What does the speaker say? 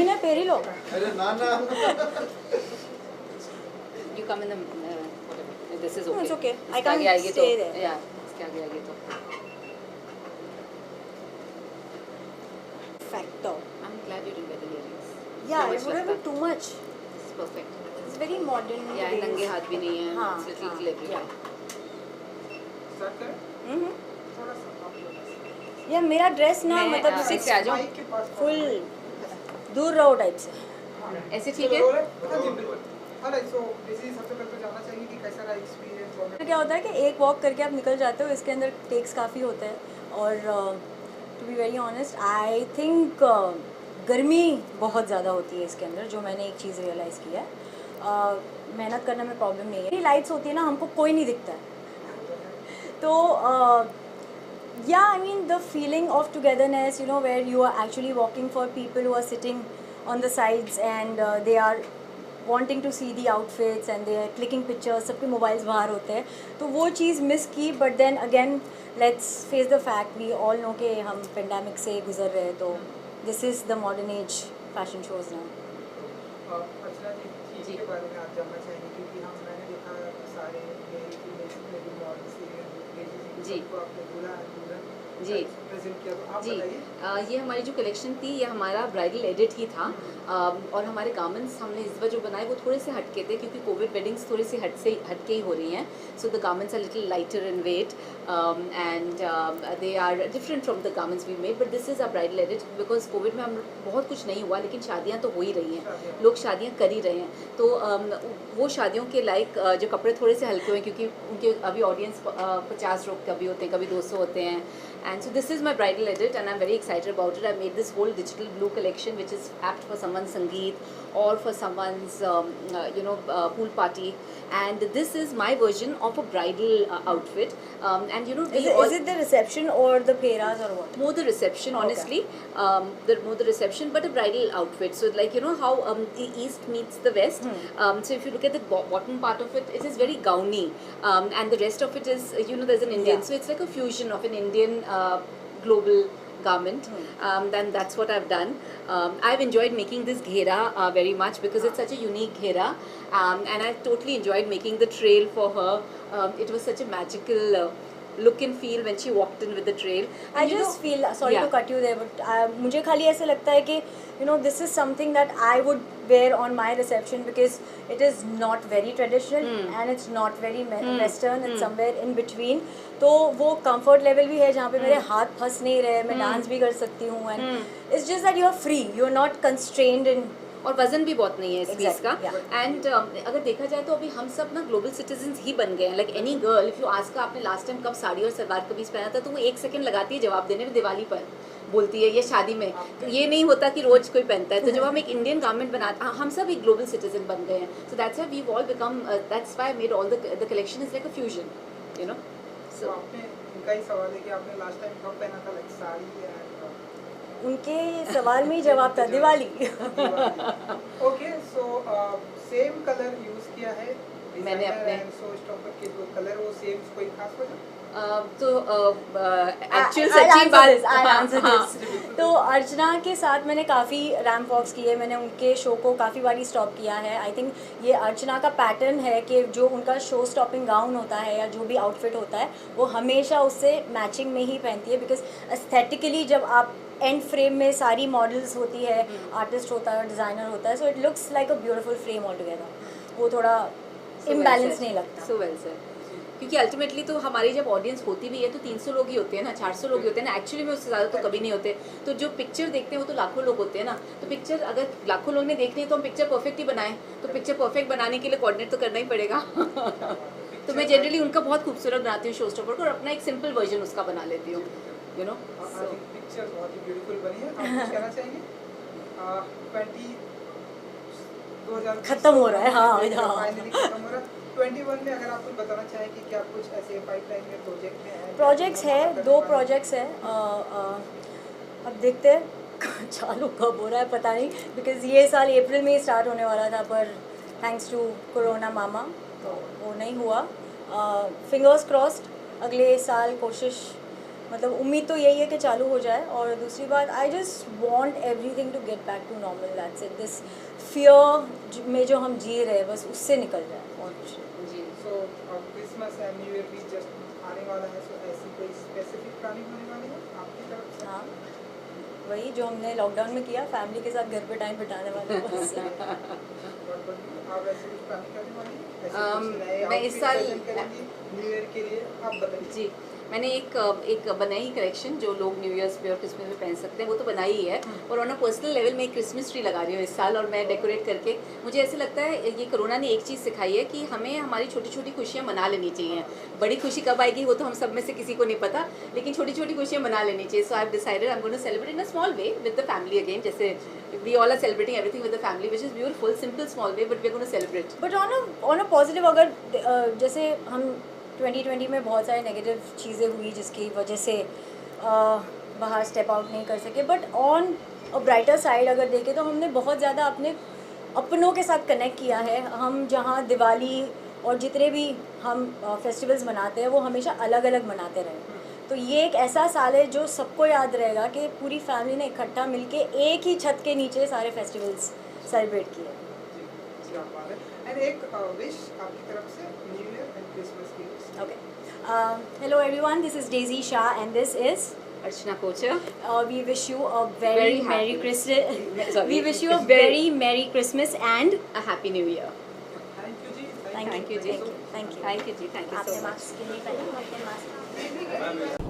Green है peri लो. अरे ना ना. You come in the whatever. This is No, okay. it's okay. I इसके आगे can't आएगी stay तो there. yeah, इसके आगे आएगी तो. Factor. I'm glad you didn't wear the earrings. Yeah, it would have been too much. This is perfect. It's very modern. Yeah, नंगे हाथ भी नहीं है. हाँ, It's little हाँ, clever. yeah. स्टार्ट करें. हम्म. थोड़ा सा आप लोग. या मेरा ड्रेस ना मैं, मतलब इससे आ जाओ. माइक के पास. फुल दूर रहो टाइप से. ऐसे ठीक है? हाँ जी बिल्कुल. ऑलराइट, सो बेसिकली सबसे पहले तो जानना चाहिए कि कैसा रहा एक्सपीरियंस और क्या होता है कि एक वॉक करके आप निकल जाते हो, इसके अंदर टेक्स काफ़ी होते हैं और to be very honest I think गर्मी बहुत ज़्यादा होती है इसके अंदर, जो मैंने एक चीज़ रियलाइज़ की है. मेहनत करने में प्रॉब्लम नहीं है. लाइट्स होती है ना, हमको कोई नहीं दिखता है. तो yeah, I mean the feeling of togetherness, you know, where you are actually walking for people who are sitting on the sides and they are wanting to see the outfits and they are clicking pictures. सबके mobiles बाहर होते हैं, तो वो चीज़ miss की. But then again let's face the fact, we all know कि हम पेंडेमिक से गुजर रहे हैं, तो this is the modern age fashion shows now. Archana ji चीज़ के बारे में आप जानना चाहेंगे क्योंकि हम मैंने देखा सारे मेरी इमेज में भी मॉडल्स जी. को आपने पूरा जी. प्रेजेंट किया, तो आप जी. बताइए. ये हमारी जो कलेक्शन थी ये हमारा ब्राइडल एडिट ही था. और हमारे गारमेंट्स हमने इस बार जो बनाए वो थोड़े से हटके थे क्योंकि कोविड वेडिंग्स थोड़ी सी हटके ही हो रही हैं. So the garments are little lighter in weight and they are different from the garments we made. But this is a bridal edit because covid में हम बहुत कुछ नहीं हुआ, लेकिन शादियाँ तो हो ही रही हैं, लोग शादियाँ कर ही रहे हैं. तो वो शादियों के लायक जो कपड़े थोड़े से हल्के हुए क्योंकि उनके अभी ऑडियंस 50 लोग कभी होते हैं, कभी 200 होते हैं. And so this is my bridal edit and I'm very excited about it. I made this whole digital blue collection which is apt for someone's sangeet or for someone's pool party. And this is my version of a bridal outfit. And you know, Is it the reception or the pheras or what? more the reception, honestly. More the reception, but a bridal outfit. So like you know how the east meets the west. So if you look at the bottom part of it, it is very gowny, and the rest of it is there's an Indian. Yeah. So it's like a fusion of an Indian global garment. Then that's what I've done. I've enjoyed making this ghera very much because it's such a unique ghera, and I totally enjoyed making the trail for her. It was such a magical look and feel when she walked in with the trail. I just feel sorry to cut you there, but मुझे खाली ऐसे लगता है कि this is something that I would wear on my reception because it is not very traditional and it's not very western. It's somewhere in between. तो वो comfort level भी है जहाँ पे मेरे हाथ फंस नहीं रहे, मैं डांस भी कर सकती हूँ and it's just that you are free, you are not constrained in. और वजन भी बहुत नहीं है इस पीस का. yeah. एंड अगर देखा जाए तो अभी हम सब ना ग्लोबल सिटीजन्स ही बन गए हैं. Like any girl, if you ask आपने लास्ट टाइम कब साड़ी और सलवार कमीज पहना था, तो वो 1 सेकंड लगाती है जवाब देने में. दिवाली पर बोलती है या शादी में. तो ये नहीं होता कि रोज कोई पहनता है. तो जब हम एक इंडियन गारमेंट बनाते हम सब एक ग्लोबल सिटीजन बन गए हैं. So that's why we all become, that's why I made all the collection is like a fusion, you know. So आपने इनका ही सवाल है कि आपने लास्ट टाइम कब पहना था लाइक साड़ी एंड उनके सवाल में ही जवाब था Diwali. Okay, so same colour use किया है मैंने अपने सो स्टॉपर के जो कलर वो सेम, कोई खास वजह? तो एक्चुअल सच्ची बात. तो अर्चना के साथ मैंने काफ़ी रैम्प वॉक्स किए, मैंने उनके शो को काफ़ी बारी स्टॉप किया है. आई थिंक ये अर्चना का पैटर्न है कि जो उनका शो स्टॉपिंग गाउन होता है या जो भी आउटफिट होता है वो हमेशा उससे मैचिंग में ही पहनती है. बिकॉज एस्थेटिकली जब आप एंड फ्रेम में सारी मॉडल्स होती है, आर्टिस्ट होता है, डिज़ाइनर होता है, so it looks like a beautiful frame all together. वो थोड़ा इम्बैलेंस नहीं लगता. So well sir. क्योंकि अल्टीमेटली तो हमारी जब ऑडियंस होती भी है तो 300 लोग ही होते हैं ना, 400 लोग ही होते हैं ना. एक्चुअली में उससे ज़्यादा तो कभी नहीं होते. तो जो पिक्चर देखते हैं वो तो लाखों लोग होते हैं ना. तो पिक्चर अगर लाखों लोग ने देखनी है तो हम पिक्चर परफेक्ट ही बनाएं. तो पिक्चर परफेक्ट बनाने के लिए कोऑर्डिनेट तो करना ही पड़ेगा. तो मैं जनरली उनका बहुत खूबसूरत बनाती हूँ शो स्टॉपर को और अपना एक सिंपल वर्जन उसका बना लेती हूँ, यू नो. पिक्चर बहुत ही ब्यूटीफुल बनी है. आप कुछ कहना चाहेंगे? 2000 खत्म हो रहा है. हाँ फाइनली खत्म हो रहा है. 21 में अगर आप कुछ बताना चाहें कि क्या कुछ ऐसे पाइपलाइन में प्रोजेक्ट में है? प्रोजेक्ट्स है, 2 प्रोजेक्ट्स है. अब देखते हैं चालू कब हो रहा है पता नहीं, बिकॉज ये साल अप्रैल में ही स्टार्ट होने वाला था, पर थैंक्स टू कोरोना मामा तो वो नहीं हुआ. फिंगर्स क्रॉस्ड, अगले साल कोशिश मतलब उम्मीद तो यही है कि चालू हो जाए। और दूसरी बात, I just want everything to get back to normal, that's it. This fear में जो हम जी रहे हैं बस उससे निकल जाए और कुछ नहीं। जी। So Christmas and new year भी जस्ट आने वाला है, सो ऐसी कोई स्पेसिफिक प्लानिंग होने वाली है आपकी तरफ से? हाँ, वही जो हमने लॉकडाउन में किया, फैमिली के साथ घर पे टाइम बिताने वाले बस। आप ऐसे कुछ प्लानिंग करने वाली हैं? ऐसे कुछ नए मैं इस outfit साल- present करेंगी न्यू ईयर के लिए? आप बताइए। जी, मैंने एक बनाई कलेक्शन जो लोग न्यू ईयर्स पे और क्रिसमस में पहन सकते हैं, वो तो बनाई ही है। और ऑन अ पर्सनल लेवल में एक क्रिसमस ट्री लगा रही हूँ इस साल, और मैं डेकोरेट करके, मुझे ऐसे लगता है ये कोरोना ने एक चीज़ सिखाई है कि हमें हमारी छोटी छोटी खुशियाँ मना लेनी चाहिए। बड़ी खुशी कब आएगी वो तो हम सब में से किसी को नहीं पता, लेकिन छोटी छोटी खुशियाँ मना लेनी चाहिए। So I have decided I am going to celebrate in a small way with the family again, जैसे we all are celebrating everything with the family, which is beautiful, simple small way, but we are going to celebrate. But on a positive, अगर जैसे हम 2020 में बहुत सारे negative चीज़ें हुई जिसकी वजह से बाहर स्टेप आउट नहीं कर सके, but on a brighter side अगर देखें तो हमने बहुत ज़्यादा अपने अपनों के साथ कनेक्ट किया है। हम जहाँ दिवाली और जितने भी हम फेस्टिवल्स मनाते हैं वो हमेशा अलग अलग मनाते रहे। तो ये एक ऐसा साल है जो सबको याद रहेगा कि पूरी फैमिली ने इकट्ठा मिलके एक ही छत के नीचे सारे फेस्टिवल्स सेलिब्रेट किए। जी, क्या बात है। एंड एक विश आपकी तरफ से न्यू ईयर एंड क्रिसमस की wish। Okay. Hello everyone, this is Daisy Shah and this is Archana Kochhar, we wish you a very, Very Merry happy. Christmas. Sorry. We wish you a Very- very Merry Christmas and a happy new year. Thank you ji. thank Thank you, you, thank you, thank you. Thank you ji, thank you आपने so much. Mask नहीं पहने, आपने mask